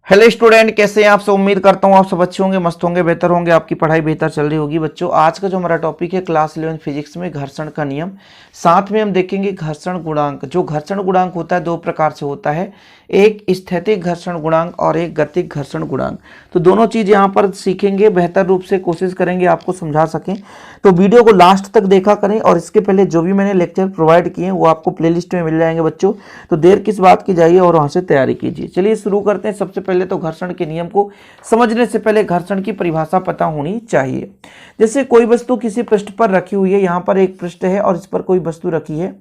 Hello student, कैसे हैं आप सब। उम्मीद करता हूँ आप सब अच्छे होंगे, मस्त होंगे, बेहतर होंगे, आपकी पढ़ाई बेहतर चल रही होगी। बच्चों, आज का जो हमारा टॉपिक है क्लास 11 फिजिक्स में घर्षण का नियम। साथ में हम देखेंगे घर्षण गुणांक। जो घर्षण गुणांक होता है दो प्रकार से होता है, एक स्थैतिक घर्षण गुणांक और एक गतिक घर्षण गुणांक। तो दोनों चीज़ यहाँ पर सीखेंगे, बेहतर रूप से कोशिश करेंगे आपको समझा सकें। तो वीडियो को लास्ट तक देखा करें और इसके पहले जो भी मैंने लेक्चर प्रोवाइड किए हैं वो आपको प्लेलिस्ट में मिल जाएंगे बच्चों। तो देर किस बात की, जाइए और वहाँ से तैयारी कीजिए। चलिए शुरू करते हैं। सबसे पहले तो घर्षण के नियम को समझने से पहले घर्षण की परिभाषा पता होनी चाहिए। जैसे कोई वस्तु किसी पृष्ठ पर रखी हुई है, यहाँ पर एक पृष्ठ है और इस पर कोई वस्तु रखी है।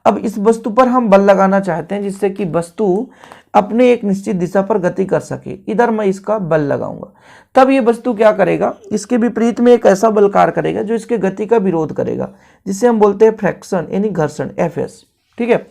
अब इस वस्तु पर हम बल लगाना चाहते हैं जिससे कि वस्तु अपने एक निश्चित दिशा पर गति कर सके। इधर मैं इसका बल लगाऊंगा, तब ये वस्तु क्या करेगा, इसके विपरीत में एक ऐसा बल कार्य करेगा जो इसके गति का विरोध करेगा, जिसे हम बोलते हैं फ्रैक्शन यानी घर्षण, Fs। ठीक है,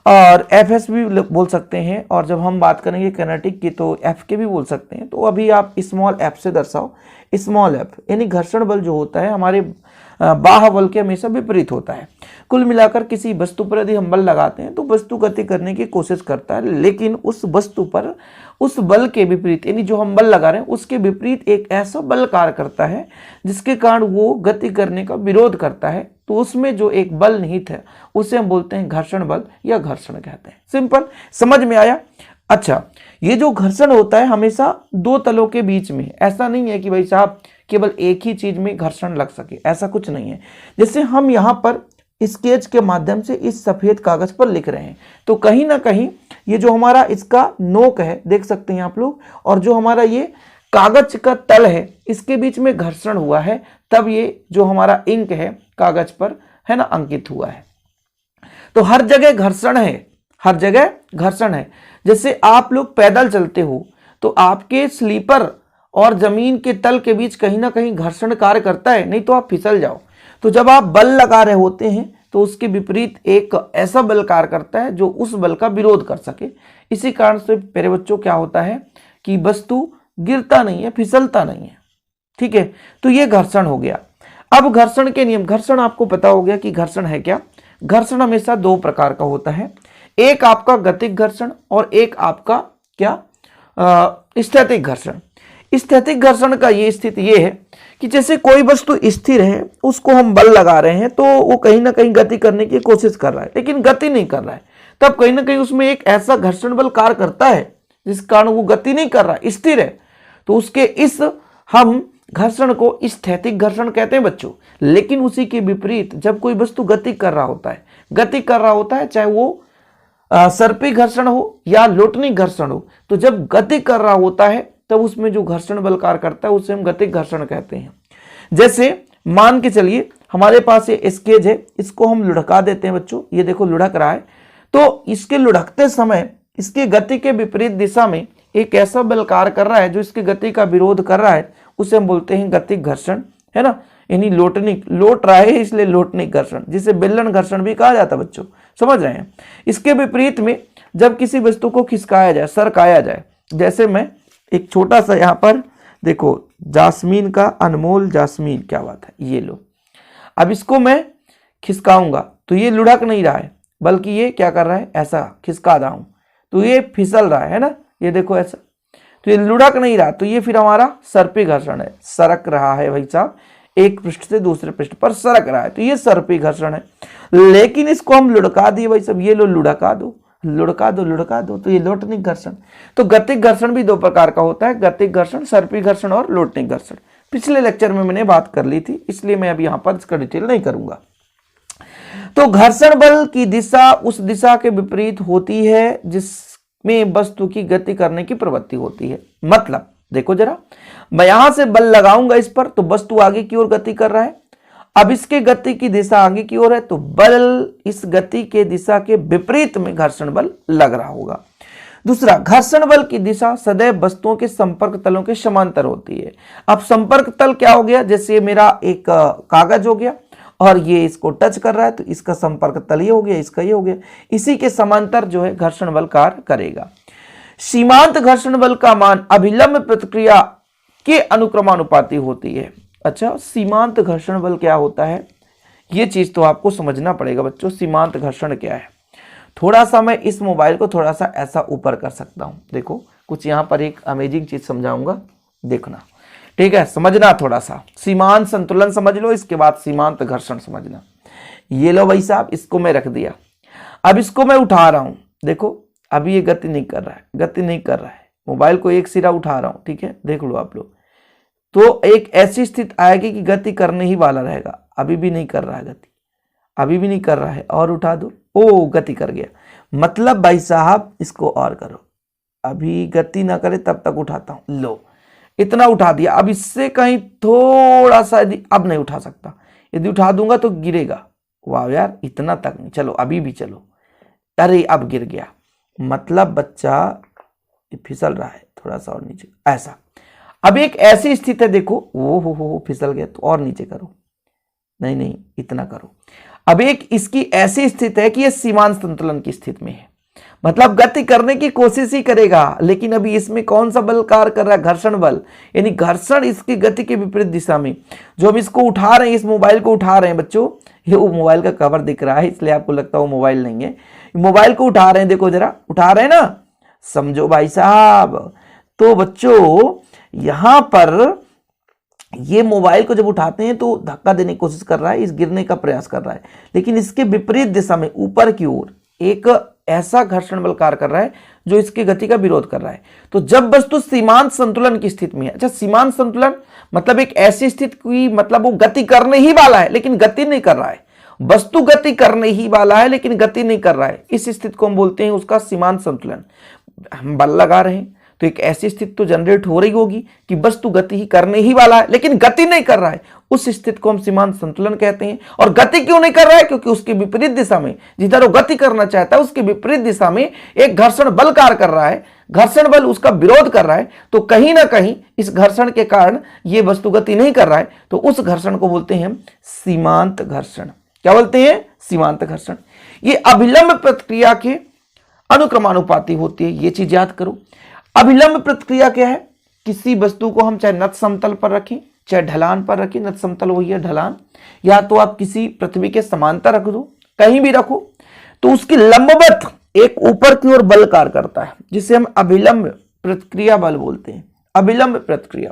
और Fs भी बोल सकते हैं। और जब हम बात करेंगे कैनेटिक की तो F के भी बोल सकते हैं। तो अभी आप स्मॉल f से दर्शाओ। स्मॉल f यानी घर्षण बल जो होता है हमारे बाह्य बल के हमेशा विपरीत होता है। कुल मिलाकर किसी वस्तु पर यदि हम बल लगाते हैं तो वस्तु गति करने की कोशिश करता है, लेकिन उस वस्तु पर उस बल के विपरीत यानी जो हम बल लगा रहे हैं उसके विपरीत एक ऐसा बल कार्य करता है जिसके कारण वो गति करने का विरोध करता है। तो उसमें जो एक बल निहित है उसे हम बोलते हैं घर्षण बल या घर्षण कहते हैं। सिंपल, समझ में आया। अच्छा, ये जो घर्षण होता है हमेशा दो तलों के बीच में। ऐसा नहीं है कि भाई साहब केवल एक ही चीज में घर्षण लग सके, ऐसा कुछ नहीं है। जैसे हम यहाँ पर स्केच के माध्यम से इस सफेद कागज पर लिख रहे हैं, तो कहीं ना कहीं ये जो हमारा इसका नोक है, देख सकते हैं आप लोग, और जो हमारा ये कागज का तल है इसके बीच में घर्षण हुआ है, तब ये जो हमारा इंक है कागज पर है ना अंकित हुआ है। तो हर जगह घर्षण है, हर जगह घर्षण है। जैसे आप लोग पैदल चलते हो तो आपके स्लीपर और जमीन के तल के बीच कहीं ना कहीं घर्षण कार्य करता है, नहीं तो आप फिसल जाओ। तो जब आप बल लगा रहे होते हैं तो उसके विपरीत एक ऐसा बल कार्य करता है जो उस बल का विरोध कर सके। इसी कारण से मेरे बच्चों क्या होता है कि वस्तु गिरता नहीं है, फिसलता नहीं है। ठीक है, तो ये घर्षण हो गया। अब घर्षण के नियम। घर्षण आपको पता हो गया कि घर्षण है क्या। घर्षण हमेशा दो प्रकार का होता है, एक आपका गतिक घर्षण और एक आपका क्या स्थैतिक घर्षण। स्थैतिक घर्षण का ये स्थिति ये है कि जैसे कोई वस्तु स्थिर है, उसको हम बल लगा रहे हैं तो वो कहीं ना कहीं गति करने की कोशिश कर रहा है, लेकिन गति नहीं कर रहा है। तब कहीं ना कहीं उसमें एक ऐसा घर्षण बल कार्य करता है जिस कारण वो गति नहीं कर रहा है, स्थिर है। तो उसके इस हम घर्षण को स्थैतिक घर्षण कहते हैं बच्चों। लेकिन उसी के विपरीत जब कोई वस्तु गति कर रहा होता है, गति कर रहा होता है, चाहे वो सर्पी घर्षण हो या लोटनी घर्षण हो, तो जब गति कर रहा होता है तब उसमें जो घर्षण बल कार्य करता है उसे हम गतिक घर्षण कहते हैं। जैसे मान के चलिए हमारे पास ये स्केच है, इसको हम लुढ़का देते हैं बच्चों। ये देखो लुढ़क रहा है, तो इसके लुढ़कते समय इसकी गति के विपरीत दिशा में एक ऐसा बल कार्य कर रहा है जो इसकी गति का विरोध कर रहा है, उसे हम बोलते हैं गतिक घर्षण, है ना। यानी लोटनी, लोट रहा है इसलिए लोटनिक घर्षण, जिसे बेलन घर्षण भी कहा जाता है बच्चों, समझ रहे हैं। इसके विपरीत में जब किसी वस्तु को खिसकाया जाए, सरकाया जाए, जैसे मैं एक छोटा सा यहाँ पर देखो जास्मीन का, अनमोल जास्मीन, क्या बात है, ये लो। अब इसको मैं खिसकाऊंगा तो ये लुढ़क नहीं रहा है, बल्कि ये क्या कर रहा है, ऐसा खिसका रहा हूं तो ये फिसल रहा है ना, ये देखो ऐसा। तो ये लुढ़क नहीं रहा, तो ये फिर हमारा सर्पी घर्षण है, सरक रहा है भाई साहब, एक पृष्ठ से दूसरे पृष्ठ पर सरक रहा है, तो ये सर्पी घर्षण है। लेकिन इसको हम लुढ़का दिए भाई साहब, ये लो लुढ़का दो, लुढ़का दो, लुढ़का दो, तो ये लोटनिक घर्षण। तो गतिक घर्षण भी दो प्रकार का होता है, गतिक घर्षण, सर्पी घर्षण और लोटनिक घर्षण। पिछले लेक्चर में मैंने बात कर ली थी, इसलिए मैं अभी यहाँ पर इसका डिटेल नहीं करूंगा। तो घर्षण बल की दिशा उस दिशा के विपरीत होती है जिसमें वस्तु की गति करने की प्रवृत्ति होती है। मतलब देखो जरा, मैं यहां से बल लगाऊंगा इस पर तो वस्तु आगे की ओर गति कर रहा है। अब इसके गति की दिशा आगे की ओर है तो बल इस गति के दिशा के विपरीत में घर्षण बल लग रहा होगा। दूसरा, घर्षण बल की दिशा सदैव वस्तुओं के संपर्क तलों के समांतर होती है। अब संपर्क तल क्या हो गया, जैसे मेरा एक कागज हो गया और ये इसको टच कर रहा है तो इसका संपर्क तल ये हो गया, इसका ये हो गया, इसी के समांतर जो है घर्षण बल कार्य करेगा। सीमांत घर्षण बल का मान अभिलंब प्रतिक्रिया के अनुक्रमानुपाती होती है। अच्छा, सीमांत घर्षण बल क्या होता है, ये चीज तो आपको समझना पड़ेगा बच्चों। सीमांत घर्षण क्या है, थोड़ा सा मैं इस मोबाइल को थोड़ा सा ऐसा ऊपर कर सकता हूं, देखो कुछ यहाँ पर एक अमेजिंग चीज समझाऊंगा, देखना, ठीक है। समझना थोड़ा सा, सीमांत संतुलन समझ लो, इसके बाद सीमांत घर्षण समझना। ये लो भाई साहब, इसको मैं रख दिया। अब इसको मैं उठा रहा हूं, देखो अभी ये गति नहीं कर रहा है, गति नहीं कर रहा है। मोबाइल को एक सिरा उठा रहा हूं, ठीक है, देख लो आप लोग। तो एक ऐसी स्थिति आएगी कि गति करने ही वाला रहेगा। अभी भी नहीं कर रहा है गति, अभी भी नहीं कर रहा है, और उठा दो, ओ गति कर गया। मतलब भाई साहब इसको और करो, अभी गति ना करे तब तक उठाता हूं, लो इतना उठा दिया। अब इससे कहीं थोड़ा सा यदि, अब नहीं उठा सकता, यदि उठा दूंगा तो गिरेगा। वाह यार, इतना तक नहीं, चलो अभी भी चलो, अरे अब गिर गया। मतलब बच्चा फिसल रहा है, थोड़ा सा और नीचे, ऐसा। अब एक ऐसी स्थिति है, देखो वो हो फिसल गया, तो और नीचे करो, नहीं नहीं इतना करो। अब एक इसकी ऐसी स्थिति है कि ये सीमांत संतुलन की स्थिति में है, मतलब गति करने की कोशिश ही करेगा, लेकिन अभी इसमें कौन सा बल कार्य कर रहा है, घर्षण बल, यानी घर्षण इसकी गति के विपरीत दिशा में। जो हम इसको उठा रहे हैं, इस मोबाइल को उठा रहे हैं बच्चों, ये वो मोबाइल का कवर दिख रहा है इसलिए आपको लगता है वो मोबाइल नहीं है, मोबाइल को उठा रहे हैं, देखो जरा उठा रहे हैं ना, समझो भाई साहब। तो बच्चों यहां पर ये मोबाइल को जब उठाते हैं तो धक्का देने की कोशिश कर रहा है, इस गिरने का प्रयास कर रहा है, लेकिन इसके विपरीत दिशा में ऊपर की ओर एक ऐसा घर्षण बल कार्य कर रहा है जो इसकी गति का विरोध कर रहा है। तो जब वस्तु सीमांत संतुलन की स्थिति में है, अच्छा सीमांत संतुलन मतलब एक ऐसी स्थिति की, मतलब वो गति करने ही वाला है लेकिन गति नहीं कर रहा है, वस्तु गति करने ही वाला है लेकिन गति नहीं कर रहा है, इस स्थिति को हम बोलते हैं उसका सीमांत संतुलन। हम बल लगा रहे हैं तो एक ऐसी स्थिति तो जनरेट हो रही होगी कि वस्तु गति ही करने ही वाला है लेकिन गति नहीं कर रहा है, उस स्थिति को हम सीमांत संतुलन कहते हैं। और गति क्यों नहीं कर रहा है, क्योंकि उसके विपरीत दिशा में, जिधर वो गति करना चाहता है उसके विपरीत दिशा में एक घर्षण बल कार्य कर रहा है, घर्षण बल उसका विरोध कर रहा है। तो कहीं ना कहीं इस घर्षण के कारण ये वस्तु गति नहीं कर रहा है, तो उस घर्षण को बोलते हैं हम सीमांत घर्षण। क्या बोलते हैं, सीमांत घर्षण। ये अभिलंब प्रतिक्रिया के अनुक्रमानुपाती होती है, ये चीज याद करो। अभिलंब प्रतिक्रिया क्या है, किसी वस्तु को हम चाहे नत समतल पर रखें चाहे ढलान पर रखें, नत समतल वही है ढलान, या तो आप किसी पृथ्वी के समांतर रख दो, कहीं भी रखो, तो उसकी लंबवत एक ऊपर की ओर बल कार्य करता है जिसे हम अभिलंब प्रतिक्रिया बल बोलते हैं। अभिलंब प्रतिक्रिया,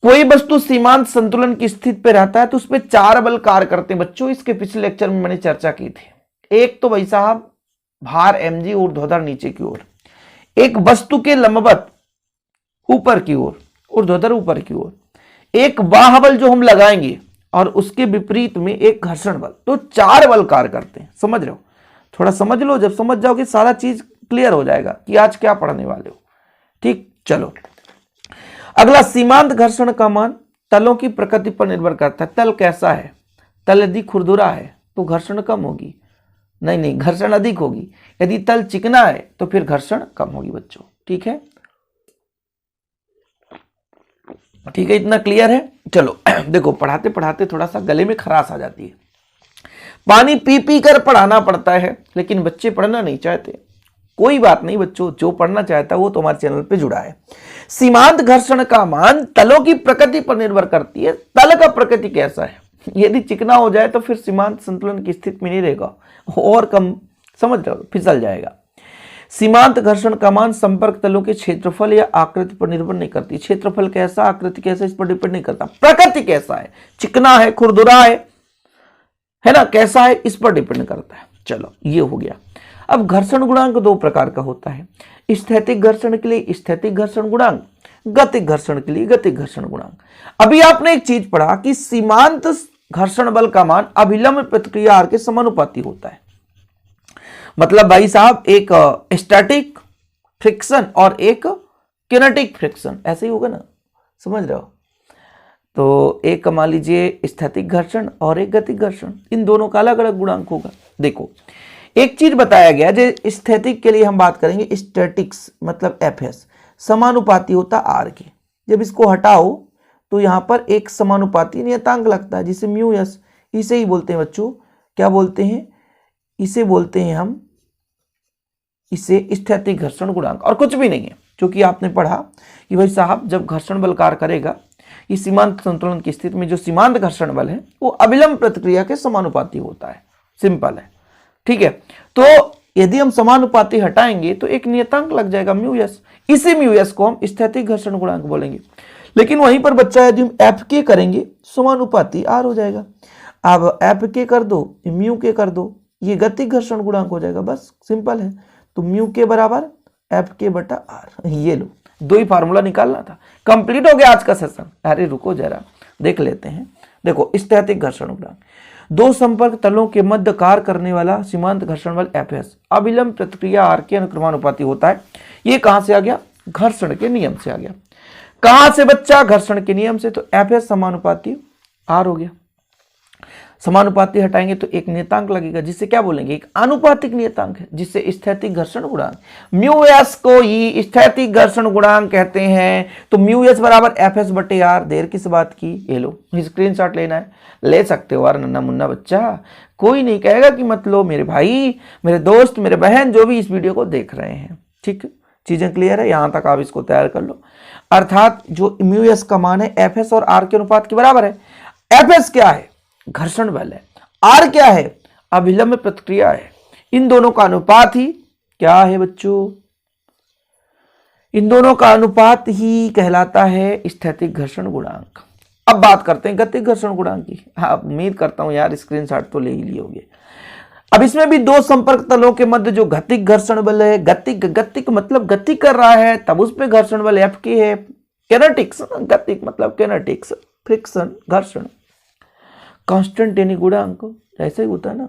कोई वस्तु सीमांत संतुलन की स्थिति पे रहता है तो उसमें 4 बल कार्य करते हैं बच्चों, इसके पिछले लेक्चर में मैंने चर्चा की थी। एक तो भाई साहब भार mg ऊर्ध्वाधर नीचे की ओर, एक वस्तु के लंबवत ऊपर की ओर, ऊर्ध्वाधर ऊपर की ओर, एक बाह्य बल जो हम लगाएंगे, और उसके विपरीत में एक घर्षण बल। तो 4 बल कार्य करते हैं, समझ रहे हो, थोड़ा समझ लो, जब समझ जाओगे सारा चीज क्लियर हो जाएगा कि आज क्या पढ़ने वाले हो। ठीक, चलो अगला, सीमांत घर्षण का मान तलों की प्रकृति पर निर्भर करता है। तल कैसा है, तल यदि खुरदुरा है तो घर्षण कम होगी, नहीं घर्षण अधिक होगी। यदि तल चिकना है तो फिर घर्षण कम होगी बच्चों, ठीक है, ठीक है, इतना क्लियर है। चलो देखो पढ़ाते पढ़ाते थोड़ा सा गले में खराश आ जाती है, पानी पी पी कर पढ़ाना पड़ता है, लेकिन बच्चे पढ़ना नहीं चाहते। कोई बात नहीं बच्चों, जो पढ़ना चाहता है वो तो हमारे चैनल पे जुड़ा है। सीमांत घर्षण का मान तलों की प्रकृति पर निर्भर करती है। तल का प्रकृति कैसा है, यदि चिकना हो जाए तो फिर सीमांत संतुलन की स्थिति में नहीं रहेगा, और कम, समझ रहे हो, फिसल जाएगा। सीमांत घर्षण का मान संपर्क तलों के क्षेत्रफल या आकृति पर निर्भर नहीं करती। क्षेत्रफल कैसा, आकृति कैसा, इस पर डिपेंड नहीं करता। प्रकृति कैसा है, चिकना है, खुरदुरा है ना, कैसा है, इस पर डिपेंड करता है। चलो ये हो गया। अब घर्षण गुणांक 2 प्रकार का होता है, स्थैतिक घर्षण के लिए स्थैतिक घर्षण गुणांक, गतिक घर्षण के लिए गतिक घर्षण गुणांक। अभी आपने एक चीज पढ़ा कि सीमांत घर्षण बल का मान अभिलंब प्रतिक्रिया आर के समानुपाती होता है। मतलब भाई साहब एक स्टैटिक फ्रिक्शन और एक किनेटिक फ्रिक्शन, ऐसे ही होगा ना, समझ रहे हो। तो एक मान लीजिए स्थैतिक घर्षण और एक गतिक घर्षण, इन दोनों का अलग अलग गुणांक होगा। देखो एक चीज बताया गया, जो स्थैतिक के लिए हम बात करेंगे, स्टैटिक्स मतलब Fs समानुपाती होता आर के। जब इसको हटाओ तो यहां पर एक समानुपाती नियतांक लगता है जिसे म्यू एस, इसे ही बोलते हैं बच्चों, क्या बोलते हैं, इसे बोलते हैं हम, इसे स्थैतिक घर्षण गुणांक, और कुछ भी नहीं है। क्योंकि आपने पढ़ा कि भाई साहब जब घर्षण बल कार्य करेगा, ये सीमांत संतुलन की स्थिति में जो सीमांत घर्षण बल है वो अभिलंब प्रतिक्रिया के समानुपाती होता है, सिंपल है, ठीक है। तो यदि हम समानुपाती हटाएंगे तो एक नियतांक लग जाएगा म्यू एस, इसी म्यू एस को हम स्थैतिक घर्षण गुणांक बोलेंगे। लेकिन वहीं पर बच्चा यदि हम एफ के करेंगे समानुपाती आर हो जाएगा। अब एफ के कर दो, म्यू के कर दो, ये गतिक घर्षण गुणांक हो जाएगा, बस सिंपल है। तो म्यू के बराबर एफ के बटा आर, ये लो, दो ही फार्मूला निकालना था, कंप्लीट हो गया आज का सेशन। अरे रुको जरा देख लेते हैं। देखो स्थैतिक घर्षण गुणांक, दो संपर्क तलों के मध्य कार्य करने वाला सीमांत घर्षण बल एफएस अविलंब प्रतिक्रिया आर के अनुक्रमानुपाती होता है। ये कहां से आ गया? घर्षण के नियम से आ गया। कहां से बच्चा? घर्षण के नियम से। तो एफएस समानुपाती आर हो गया। समानुपाती हटाएंगे तो एक नियतांक लगेगा, जिससे क्या बोलेंगे? एक आनुपातिक नियतांक है, जिससे स्थैतिक घर्षण गुणांक, म्यू एस को ही स्थैतिक घर्षण गुणांक कहते हैं। तो म्यू एस बराबर एफ एस बटे आर। देर किस बात की? ये लो, स्क्रीनशॉट लेना है, ले सकते हो यार नन्ना मुन्ना बच्चा, कोई नहीं कहेगा कि मत लो मेरे भाई, मेरे दोस्त, मेरे बहन, जो भी इस वीडियो को देख रहे हैं। ठीक, चीजें क्लियर है? यहां तक आप इसको तैयार कर लो। अर्थात जो म्यू एस का मान है एफ एस और आर के अनुपात के बराबर है। एफ एस क्या है? घर्षण बल है। आर क्या है? अभिलंब प्रतिक्रिया है। इन दोनों का अनुपात ही क्या है बच्चों? इन दोनों का अनुपात ही कहलाता है स्थैतिक घर्षण गुणांक। अब बात करते हैं गतिक घर्षण गुणांक की। हाँ, उम्मीद करता हूं यार स्क्रीनशॉट तो ले ही लिए होंगे। अब इसमें भी दो संपर्क तलों के मध्य जो गतिक घर्षण बल है, गतिक मतलब गति कर रहा है, तब उस पे घर्षण बल एफ के है। कैनेटिक्स, गतिक मतलब कैनेटिक्स, फ्रिक्शन, घर्षण। कांस्टेंट यानी गुणांक, ऐसे ही होता है ना,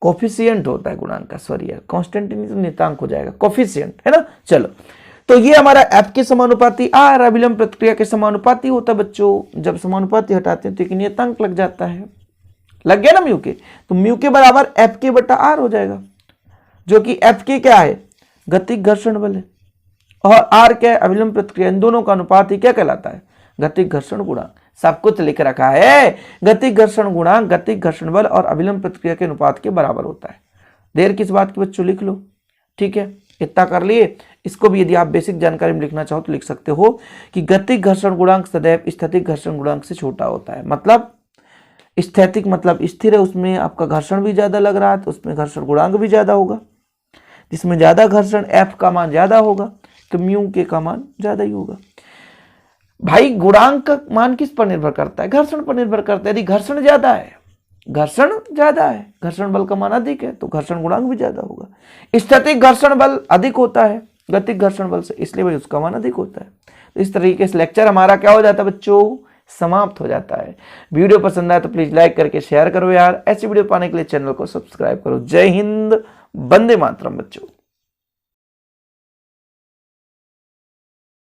कोफिशिएंट होता है गुणांक का, सॉरी यार, कांस्टेंट यानी तो नियतांक हो जाएगा, कोफिशिएंट है ना। चलो, तो ये हमारा एफ के समानुपाती आर अविलंब प्रतिक्रिया के समानुपाती होता है बच्चों। जब समानुपाती हटाते हैं तो एक नियतांक लग जाता है, लग गया ना म्यू के। तो म्यू के बराबर एफ के बटा आर हो जाएगा, जो कि एफ के क्या है? गतिक घर्षण बल है, और आर क्या है? अविलंब प्रतिक्रिया। इन दोनों का अनुपात ही क्या कहलाता है? गतिक घर्षण गुणांक। सब कुछ लिख रखा है। गतिक घर्षण गुणांक गतिक घर्षण बल और अविलंब प्रतिक्रिया के अनुपात के बराबर होता है। देर किस बात की बच्चों? लिख लो। ठीक है, इतना कर लिए। इसको भी यदि आप बेसिक जानकारी में लिखना चाहो तो लिख सकते हो कि गतिक घर्षण गुणांक सदैव स्थैतिक घर्षण गुणांक से छोटा होता है। मतलब स्थैतिक मतलब स्थिर है, उसमें आपका घर्षण भी ज्यादा लग रहा है तो उसमें घर्षण गुणांक भी ज्यादा होगा। जिसमें ज्यादा घर्षण, एफ का मान ज्यादा होगा तो म्यू के का मान ज्यादा ही होगा। भाई गुणांक का मान किस पर निर्भर करता है? घर्षण पर निर्भर करता है। यदि घर्षण ज्यादा है, घर्षण बल का मान अधिक है तो घर्षण गुणांक भी ज्यादा होगा। स्थैतिक घर्षण बल अधिक होता है गतिक घर्षण बल से, इसलिए भाई उसका मान अधिक होता है। तो इस तरीके से लेक्चर हमारा क्या हो जाता है बच्चों? समाप्त हो जाता है। वीडियो पसंद आए तो प्लीज लाइक करके शेयर करो यार। ऐसी वीडियो पाने के लिए चैनल को सब्सक्राइब करो। जय हिंद, वंदे मातरम बच्चों।